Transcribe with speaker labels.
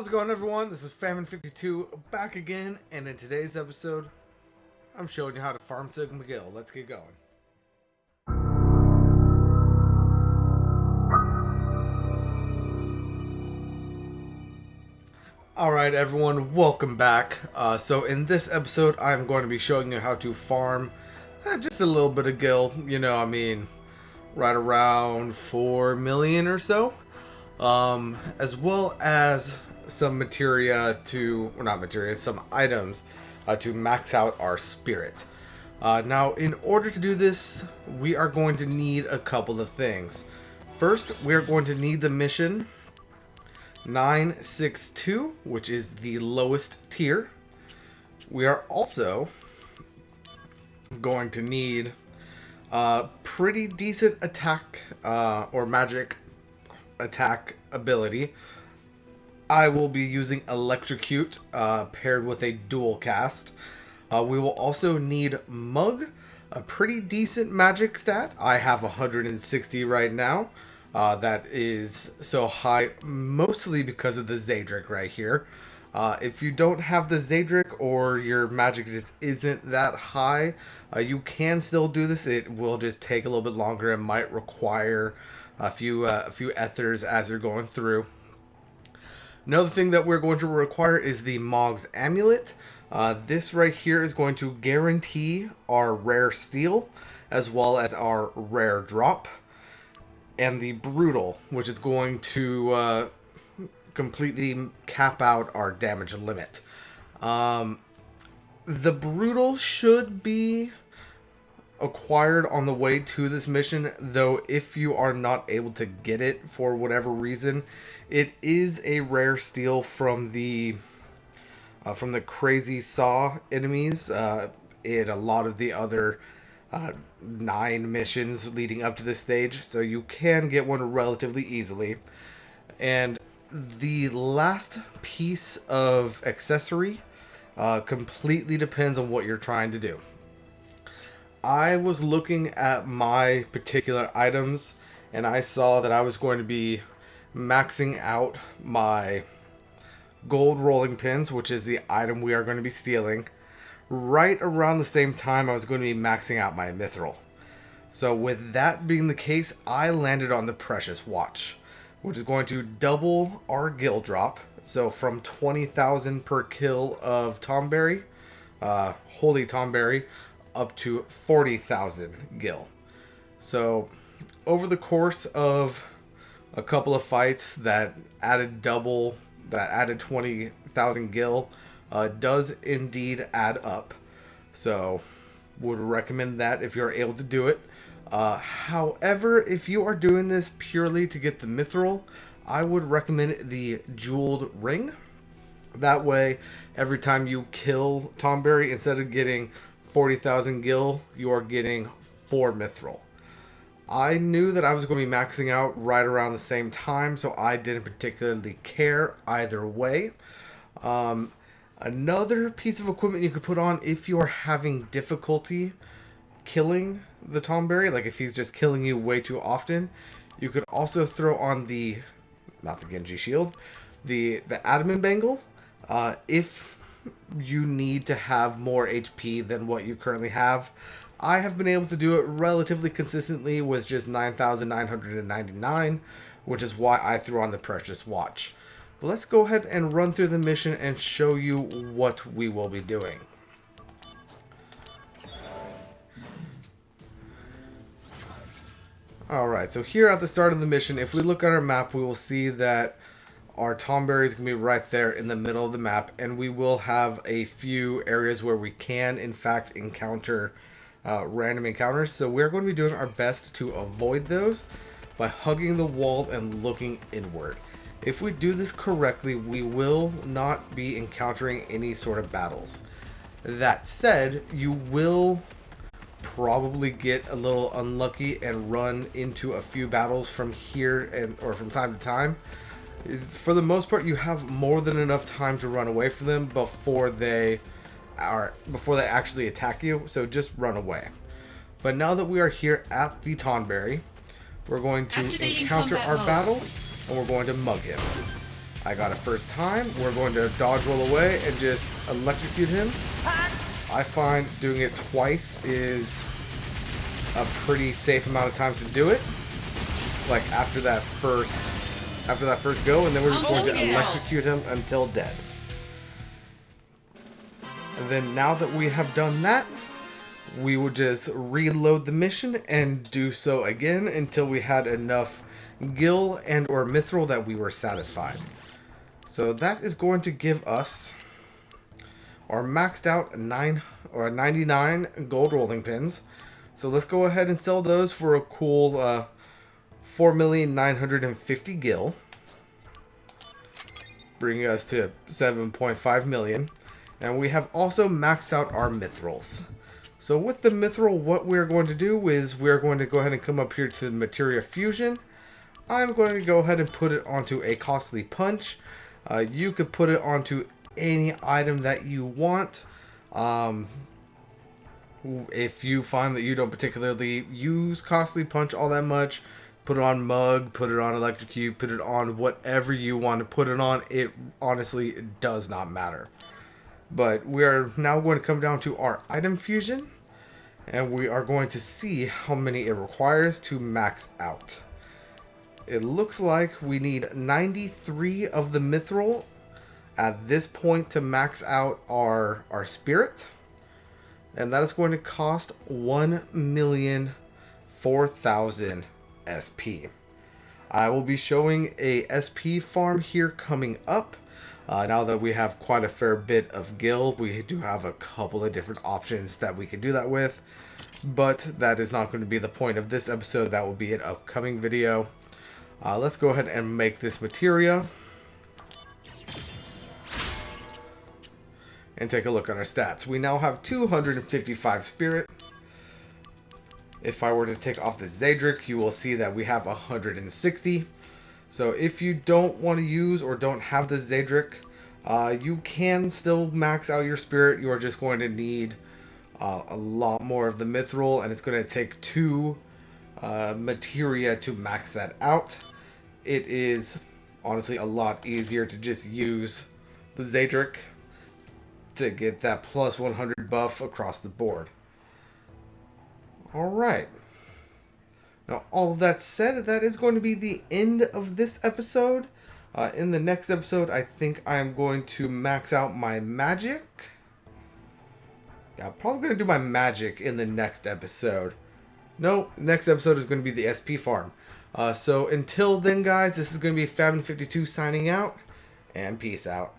Speaker 1: How's it going, everyone? This is Famine52 back again, and in today's episode, I'm showing you how to farm Sigma Gill. Let's get going. Alright, everyone, welcome back. So in this episode, I'm going to be showing you how to farm just a little bit of Gill. Right around 4 million or so. As well as some some items to max out our spirit. Now, in order to do this, we are going to need a couple of things. First, we are going to need the mission 962, which is the lowest tier. We are also going to need a pretty decent attack or magic attack ability. I will be using Electrocute paired with a dual cast. We will also need Mug, a pretty decent magic stat. I have 160 right now. That is so high mostly because of the Zadric right here. If you don't have the Zadric or your magic just isn't that high, you can still do this. It will just take a little bit longer and might require a few ethers as you're going through. Another thing that we're going to require is the Mog's Amulet. This right here is going to guarantee our rare steal as well as our rare drop. And the Brutal, which is going to completely cap out our damage limit. The Brutal should be acquired on the way to this mission, though if you are not able to get it for whatever reason, it is a rare steal from the crazy saw enemies in a lot of the other 9 missions leading up to this stage, so you can get one relatively easily. And the last piece of accessory completely depends on what you're trying to do. I was looking at my particular items and I saw that I was going to be maxing out my gold rolling pins, which is the item we are going to be stealing. Right around the same time, I was going to be maxing out my mithril. So with that being the case, I landed on the Precious Watch, which is going to double our Gill drop. So from 20,000 per kill of Tomberry, Holy Tomberry, up to 40,000 Gill. So over the course of a couple of fights that added 20,000 Gill, does indeed add up. So would recommend that if you're able to do it. However, if you are doing this purely to get the mithril, I would recommend the jeweled ring. That way, every time you kill Tomberry, instead of getting 40,000 Gill, you are getting 4 mithril. I knew that I was going to be maxing out right around the same time, so I didn't particularly care either way. Another piece of equipment you could put on if you're having difficulty killing the Tomberry, like if he's just killing you way too often, you could also throw on not the Genji shield, the Adamant Bangle, if you need to have more HP than what you currently have. I have been able to do it relatively consistently with just 9,999, which is why I threw on the Precious Watch. But let's go ahead and run through the mission and show you what we will be doing. Alright, so here at the start of the mission, if we look at our map, we will see that our Tomberry is going to be right there in the middle of the map, and we will have a few areas where we can, in fact, encounter random encounters. So we're going to be doing our best to avoid those by hugging the wall and looking inward. If we do this correctly, we will not be encountering any sort of battles. That said, you will probably get a little unlucky and run into a few battles from here or from time to time. For the most part, you have more than enough time to run away from them before they actually attack you, so just run away. But now that we are here at the Tomberry, we're going to encounter our battle, and we're going to mug him. I got it first time. We're going to dodge roll away and just electrocute him. I find doing it twice is a pretty safe amount of times to do it. Like after that first go, and then we're just going to electrocute him until dead. And then now that we have done that, we would just reload the mission and do so again until we had enough gil and or mithril that we were satisfied. So that is going to give us our maxed out 99 gold rolling pins. So let's go ahead and sell those for a cool 4,950,000 gil, bringing us to 7.5 million. And we have also maxed out our mithrils. So with the mithril, what we're going to do is we're going to go ahead and come up here to the materia fusion. I'm going to go ahead and put it onto a costly punch. You could put it onto any item that you want. If you find that you don't particularly use costly punch all that much, put it on mug, put it on electrocute, put it on whatever you want to put it on. It honestly does not matter. But we are now going to come down to our item fusion, and we are going to see how many it requires to max out. It looks like we need 93 of the mithril at this point to max out our spirit. And that is going to cost 1,004,000 SP. I will be showing a SP farm here coming up. Now that we have quite a fair bit of gil, we do have a couple of different options that we can do that with. But that is not going to be the point of this episode. That will be an upcoming video. Let's go ahead and make this materia. And take a look at our stats. We now have 255 spirit. If I were to take off the Zadric, you will see that we have 160. So if you don't want to use or don't have the Zadric, you can still max out your spirit. You are just going to need a lot more of the mithril, and it's going to take 2 materia to max that out. It is honestly a lot easier to just use the Zadric to get that plus 100 buff across the board. Alright. Now, all of that said, that is going to be the end of this episode. In the next episode, I think I am going to max out my magic. Yeah, I'm probably going to do my magic in the next episode. No, next episode is going to be the SP farm. So until then, guys, this is going to be Famine52 signing out, and peace out.